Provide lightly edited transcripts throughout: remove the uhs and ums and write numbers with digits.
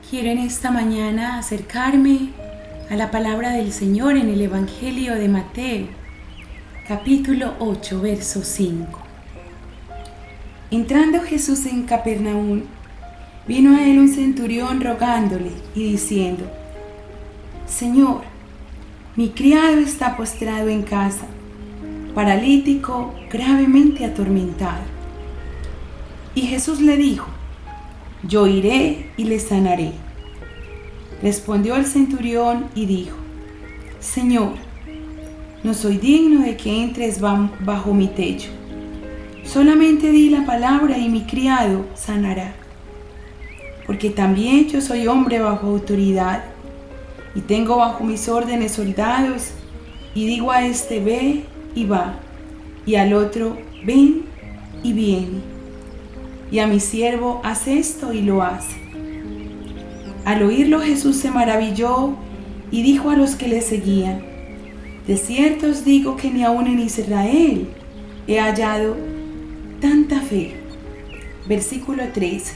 Quiero en esta mañana acercarme a la palabra del Señor en el Evangelio de Mateo, capítulo 8, verso 5. Entrando Jesús en Capernaum, vino a él un centurión rogándole y diciendo: Señor, mi criado está postrado en casa, paralítico, gravemente atormentado. Y Jesús le dijo: Yo iré y le sanaré. Respondió el centurión y dijo: Señor, no soy digno de que entres bajo mi techo. Solamente di la palabra y mi criado sanará. Porque también yo soy hombre bajo autoridad, y tengo bajo mis órdenes soldados, y digo a este: ve y va, y al otro: ven y viene, y a mi siervo: haz esto, y lo hace. Al oírlo Jesús se maravilló y dijo a los que le seguían: De cierto os digo que ni aun en Israel he hallado tanta fe. Versículo 13.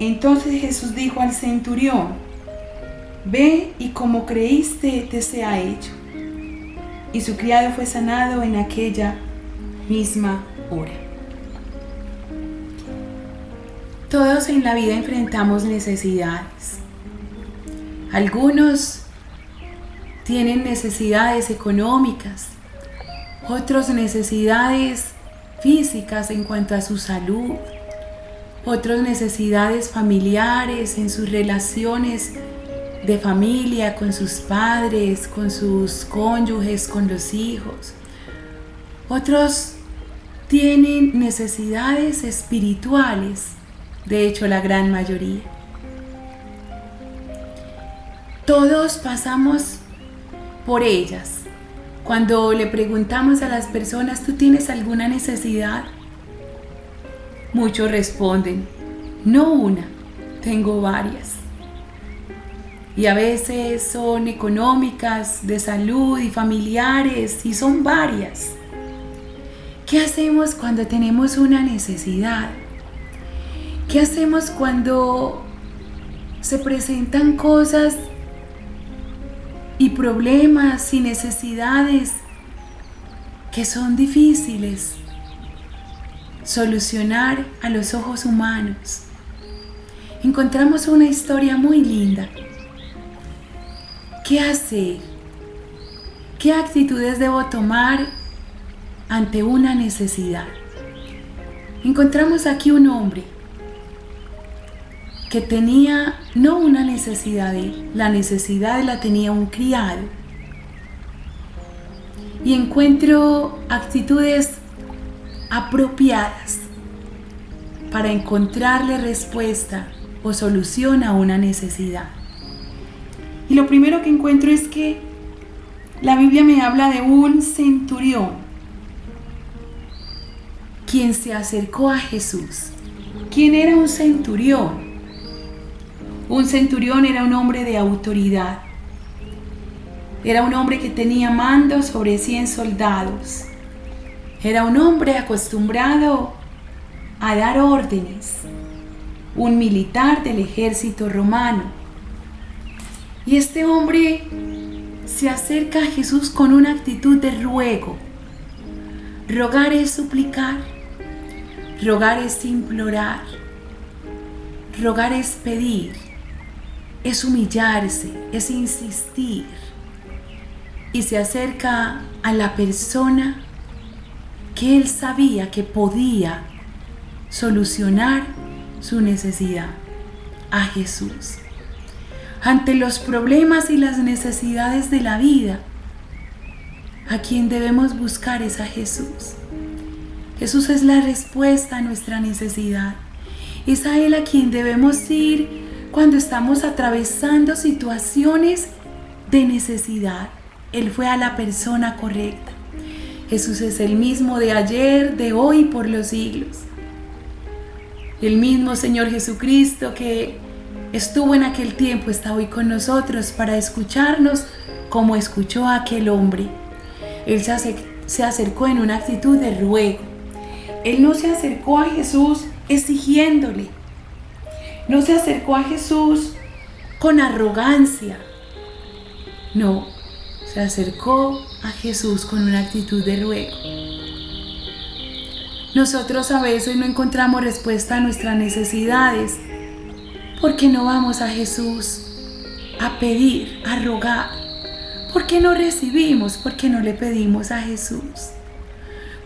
Entonces Jesús dijo al centurión: Ve y como creíste te sea hecho. Y su criado fue sanado en aquella misma hora. Todos en la vida enfrentamos necesidades. Algunos tienen necesidades económicas, otros necesidades físicas en cuanto a su salud, otros necesidades familiares en sus relaciones de familia, con sus padres, con sus cónyuges, con los hijos. Otros tienen necesidades espirituales, de hecho la gran mayoría. Todos pasamos por ellas. Cuando le preguntamos a las personas: ¿tú tienes alguna necesidad? Muchos responden: no una, tengo varias. Y a veces son económicas, de salud y familiares, y son varias. ¿Qué hacemos cuando tenemos una necesidad? ¿Qué hacemos cuando se presentan cosas y problemas y necesidades que son difíciles solucionar a los ojos humanos? Encontramos una historia muy linda. ¿Qué hacer? ¿Qué actitudes debo tomar ante una necesidad? Encontramos aquí un hombre que tenía no una necesidad la necesidad la tenía un criado. Y encuentro actitudes apropiadas para encontrarle respuesta o solución a una necesidad. Y lo primero que encuentro es que la Biblia me habla de un centurión quien se acercó a Jesús. ¿Quién era un centurión? Un centurión era un hombre de autoridad. Era un hombre que tenía mando sobre 100 soldados. Era un hombre acostumbrado a dar órdenes. Un militar del ejército romano. Y este hombre se acerca a Jesús con una actitud de ruego. Rogar es suplicar. Rogar es implorar. Rogar es pedir. Es humillarse, es insistir. Y se acerca a la persona que él sabía que podía solucionar su necesidad, a Jesús. Ante los problemas y las necesidades de la vida, a quien debemos buscar es a Jesús. Jesús es la respuesta a nuestra necesidad. Es a Él a quien debemos ir cuando estamos atravesando situaciones de necesidad. Él fue a la persona correcta. Jesús es el mismo de ayer, de hoy y por los siglos. El mismo Señor Jesucristo que estuvo en aquel tiempo está hoy con nosotros para escucharnos como escuchó a aquel hombre. Él se acercó en una actitud de ruego. Él no se acercó a Jesús exigiéndole. No se acercó a Jesús con arrogancia. No, se acercó a Jesús con una actitud de ruego. Nosotros a veces no encontramos respuesta a nuestras necesidades porque no vamos a Jesús a pedir, a rogar. ¿Por qué no recibimos? Porque no le pedimos a Jesús.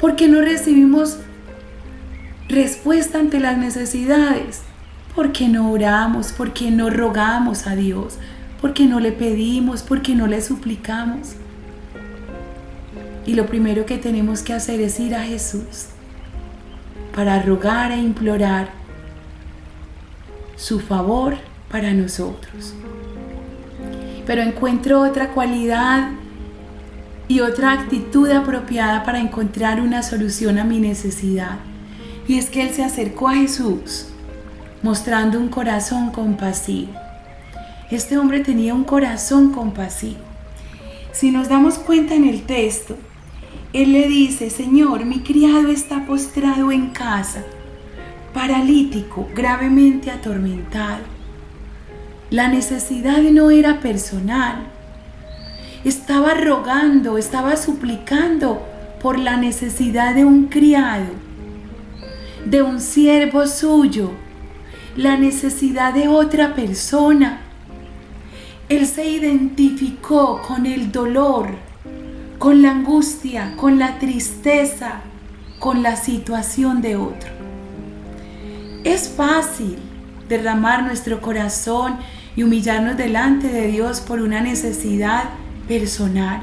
¿Por qué no recibimos respuesta ante las necesidades? Porque no oramos, porque no rogamos a Dios, porque no le pedimos, porque no le suplicamos. Y lo primero que tenemos que hacer es ir a Jesús para rogar e implorar su favor para nosotros. Pero encuentro otra cualidad y otra actitud apropiada para encontrar una solución a mi necesidad. Y es que Él se acercó a Jesús mostrando un corazón compasivo. Este hombre tenía un corazón compasivo. Si nos damos cuenta en el texto, Él le dice: Señor, mi criado está postrado en casa, paralítico, gravemente atormentado. La necesidad no era personal. Estaba rogando, estaba suplicando por la necesidad de un criado, de un siervo suyo, la necesidad de otra persona. Él se identificó con el dolor, con la angustia, con la tristeza, con la situación de otro. Es fácil derramar nuestro corazón y humillarnos delante de Dios por una necesidad personal,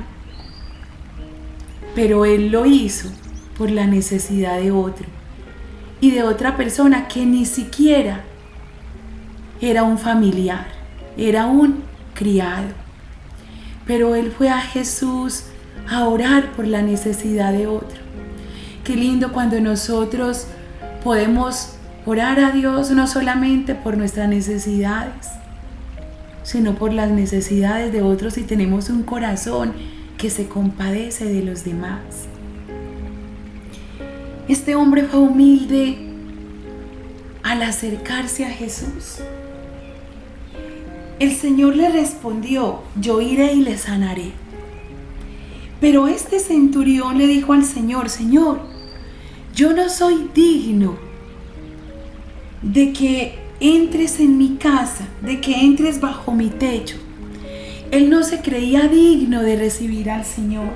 pero Él lo hizo por la necesidad de otro y de otra persona que ni siquiera era un familiar, era un criado. Pero Él fue a Jesús a orar por la necesidad de otro. Qué lindo cuando nosotros podemos orar a Dios no solamente por nuestras necesidades, sino por las necesidades de otros, y tenemos un corazón que se compadece de los demás. Este hombre fue humilde al acercarse a Jesús. El Señor le respondió: yo iré y le sanaré. Pero este centurión le dijo al Señor: Señor, yo no soy digno de que entres en mi casa, de que entres bajo mi techo. Él no se creía digno de recibir al Señor.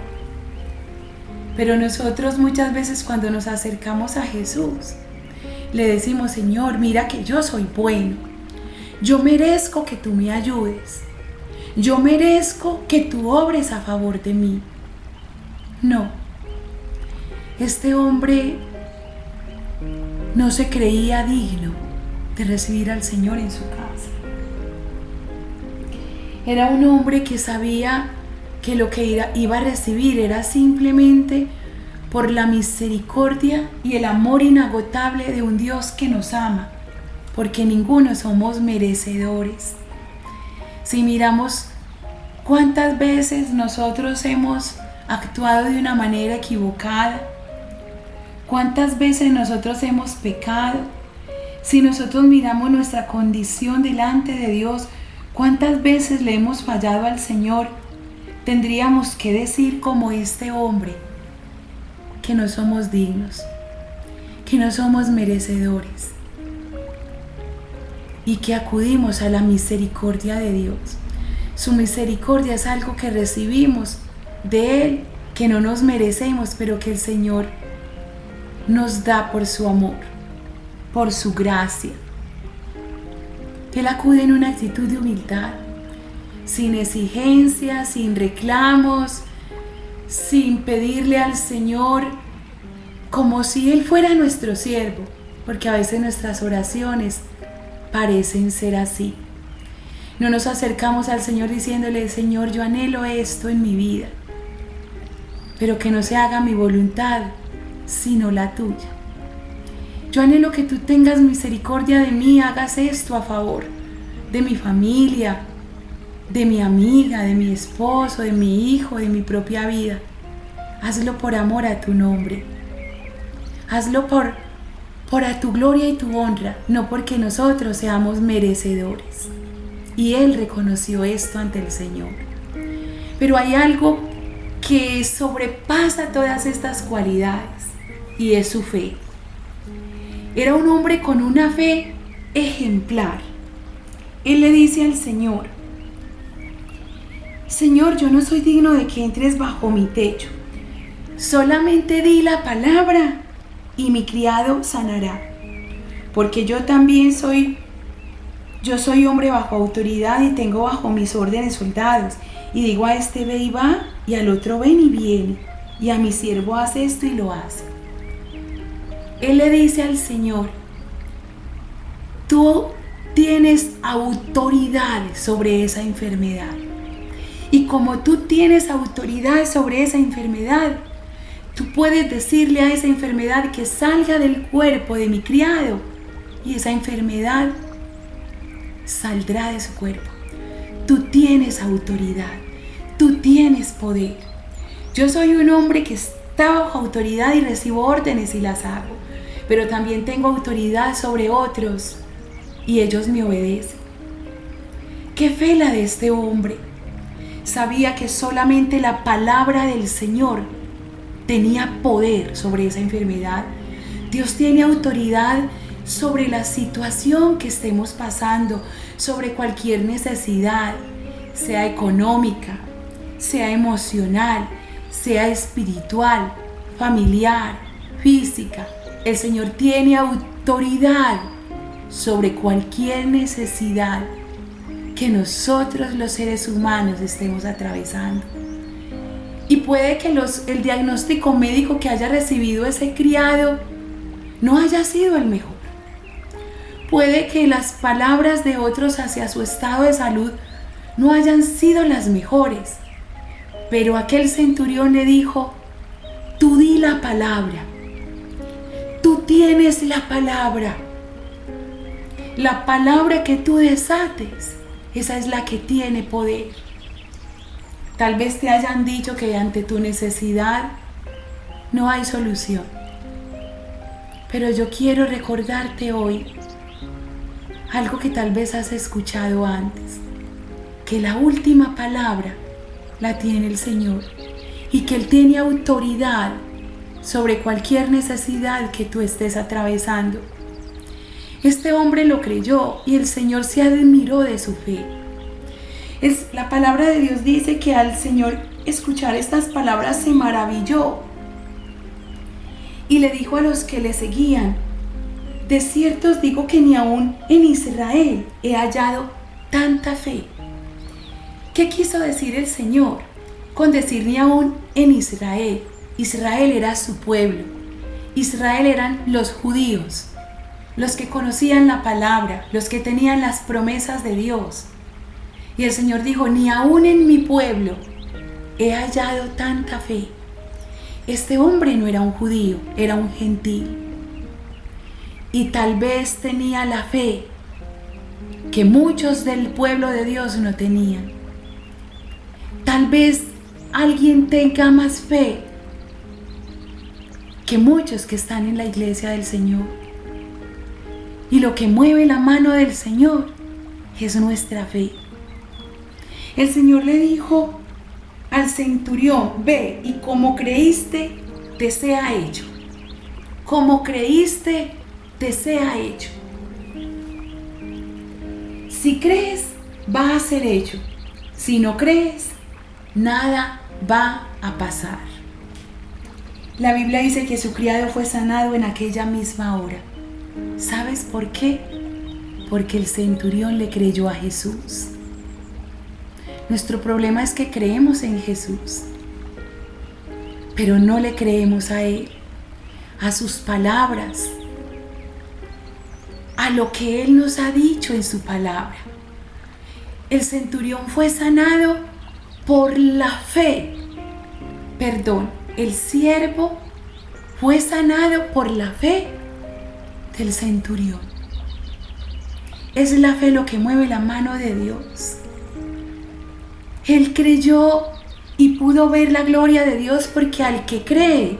Pero nosotros muchas veces cuando nos acercamos a Jesús, le decimos: Señor, mira que yo soy bueno. Yo merezco que tú me ayudes. Yo merezco que tú obres a favor de mí. No. Este hombre no se creía digno de recibir al Señor en su casa. Era un hombre que sabía que lo que iba a recibir era simplemente por la misericordia y el amor inagotable de un Dios que nos ama, porque ninguno somos merecedores. Si miramos cuántas veces nosotros hemos actuado de una manera equivocada, cuántas veces nosotros hemos pecado, si nosotros miramos nuestra condición delante de Dios, cuántas veces le hemos fallado al Señor, tendríamos que decir como este hombre que no somos dignos, que no somos merecedores y que acudimos a la misericordia de Dios. Su misericordia es algo que recibimos de Él, que no nos merecemos, pero que el Señor nos da por su amor, por su gracia. Él acude en una actitud de humildad, sin exigencias, sin reclamos, sin pedirle al Señor como si Él fuera nuestro siervo, porque a veces nuestras oraciones parecen ser así. No nos acercamos al Señor diciéndole: Señor, yo anhelo esto en mi vida, pero que no se haga mi voluntad, sino la tuya. Yo anhelo que tú tengas misericordia de mí, hagas esto a favor de mi familia, de mi amiga, de mi esposo, de mi hijo, de mi propia vida. Hazlo por amor a tu nombre. Hazlo por para tu gloria y tu honra, no porque nosotros seamos merecedores. Y él reconoció esto ante el Señor. Pero hay algo que sobrepasa todas estas cualidades, y es su fe. Era un hombre con una fe ejemplar. Él le dice al Señor: Señor, yo no soy digno de que entres bajo mi techo. Solamente di la palabra y mi criado sanará. Porque yo soy hombre bajo autoridad y tengo bajo mis órdenes soldados. Y digo a este ve y va, y al otro ven y viene. Y a mi siervo hace esto y lo hace. Él le dice al Señor: tú tienes autoridad sobre esa enfermedad. Y como tú tienes autoridad sobre esa enfermedad, tú puedes decirle a esa enfermedad que salga del cuerpo de mi criado, y esa enfermedad saldrá de su cuerpo. Tú tienes autoridad, tú tienes poder. Yo soy un hombre que está bajo autoridad y recibo órdenes y las hago, pero también tengo autoridad sobre otros y ellos me obedecen. ¿Qué fe la de este hombre? Sabía que solamente la palabra del Señor tenía poder sobre esa enfermedad. Dios tiene autoridad sobre la situación que estemos pasando, sobre cualquier necesidad, sea económica, sea emocional, sea espiritual, familiar, física. El Señor tiene autoridad sobre cualquier necesidad que nosotros los seres humanos estemos atravesando. Y puede que el diagnóstico médico que haya recibido ese criado no haya sido el mejor. Puede que las palabras de otros hacia su estado de salud no hayan sido las mejores. Pero aquel centurión le dijo: tú di la palabra. Tú tienes la palabra. La palabra que tú desates, esa es la que tiene poder. Tal vez te hayan dicho que ante tu necesidad no hay solución. Pero yo quiero recordarte hoy algo que tal vez has escuchado antes, que la última palabra la tiene el Señor y que Él tiene autoridad sobre cualquier necesidad que tú estés atravesando. Este hombre lo creyó y el Señor se admiró de su fe. La palabra de Dios dice que al Señor escuchar estas palabras se maravilló y le dijo a los que le seguían: de cierto os digo que ni aún en Israel he hallado tanta fe. ¿Qué quiso decir el Señor con decir ni aún en Israel? Israel era su pueblo. Israel eran los judíos, los que conocían la palabra, los que tenían las promesas de Dios. Y el Señor dijo: ni aún en mi pueblo he hallado tanta fe. Este hombre no era un judío, era un gentil. Y tal vez tenía la fe que muchos del pueblo de Dios no tenían. Tal vez alguien tenga más fe que muchos que están en la iglesia del Señor. Y lo que mueve la mano del Señor es nuestra fe. El Señor le dijo al centurión: ve y como creíste, te sea hecho. Como creíste, te sea hecho. Si crees, va a ser hecho. Si no crees, nada va a pasar. La Biblia dice que su criado fue sanado en aquella misma hora. ¿Sabes por qué? Porque el centurión le creyó a Jesús. Nuestro problema es que creemos en Jesús, pero no le creemos a Él, a sus palabras, a lo que Él nos ha dicho en su palabra. El centurión fue sanado por la fe. El siervo fue sanado por la fe del centurión. Es la fe lo que mueve la mano de Dios. Él creyó y pudo ver la gloria de Dios, porque al que cree,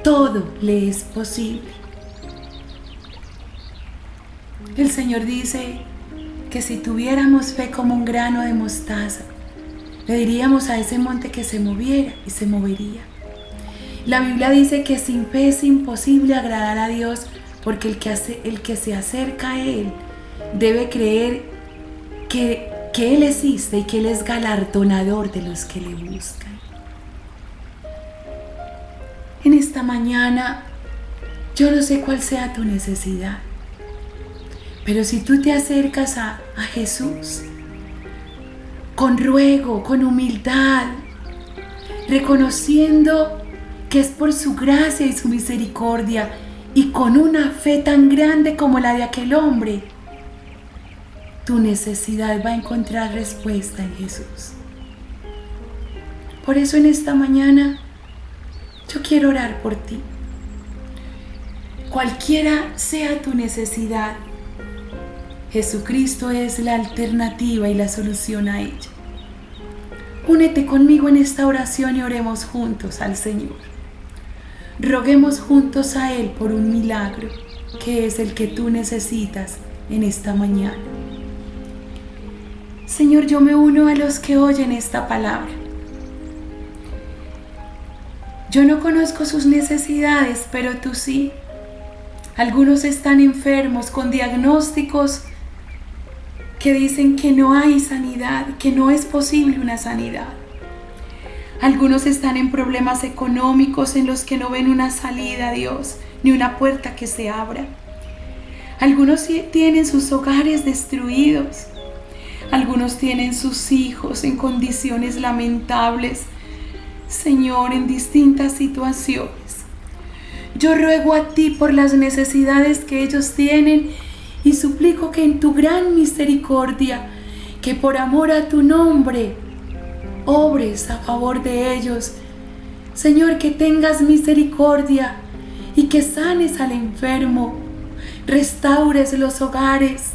todo le es posible. El Señor dice que si tuviéramos fe como un grano de mostaza, le diríamos a ese monte que se moviera y se movería. La Biblia dice que sin fe es imposible agradar a Dios, porque el que se acerca a Él debe creer que Él existe y que Él es galardonador de los que le buscan. En esta mañana, yo no sé cuál sea tu necesidad, pero si tú te acercas a Jesús con ruego, con humildad, reconociendo que es por su gracia y su misericordia, y con una fe tan grande como la de aquel hombre, tu necesidad va a encontrar respuesta en Jesús. Por eso en esta mañana yo quiero orar por ti. Cualquiera sea tu necesidad, Jesucristo es la alternativa y la solución a ella. Únete conmigo en esta oración y oremos juntos al Señor. Roguemos juntos a Él por un milagro, que es el que tú necesitas en esta mañana. Señor, yo me uno a los que oyen esta palabra. Yo no conozco sus necesidades, pero tú sí. Algunos están enfermos con diagnósticos que dicen que no hay sanidad, que no es posible una sanidad. Algunos están en problemas económicos en los que no ven una salida, Dios, ni una puerta que se abra. Algunos tienen sus hogares destruidos. Algunos tienen sus hijos en condiciones lamentables, Señor, en distintas situaciones. Yo ruego a ti por las necesidades que ellos tienen y suplico que en tu gran misericordia, que por amor a tu nombre, obres a favor de ellos. Señor, que tengas misericordia y que sanes al enfermo, restaures los hogares.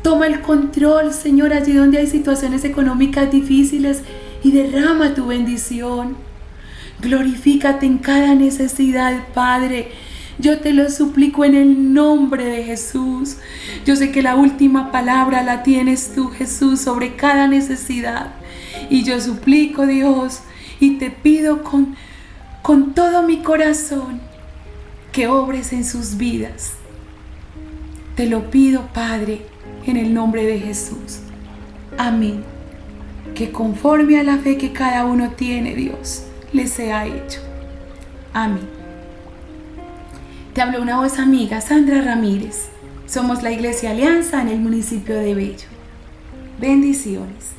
Toma el control, Señor, allí donde hay situaciones económicas difíciles y derrama tu bendición. Glorifícate en cada necesidad, Padre. Yo te lo suplico en el nombre de Jesús. Yo sé que la última palabra la tienes tú, Jesús, sobre cada necesidad. Y yo suplico, Dios, y te pido con todo mi corazón que obres en sus vidas. Te lo pido, Padre, en el nombre de Jesús. Amén. Que conforme a la fe que cada uno tiene, Dios, le sea hecho. Amén. Te habló una voz amiga, Sandra Ramírez. Somos la Iglesia Alianza en el municipio de Bello. Bendiciones.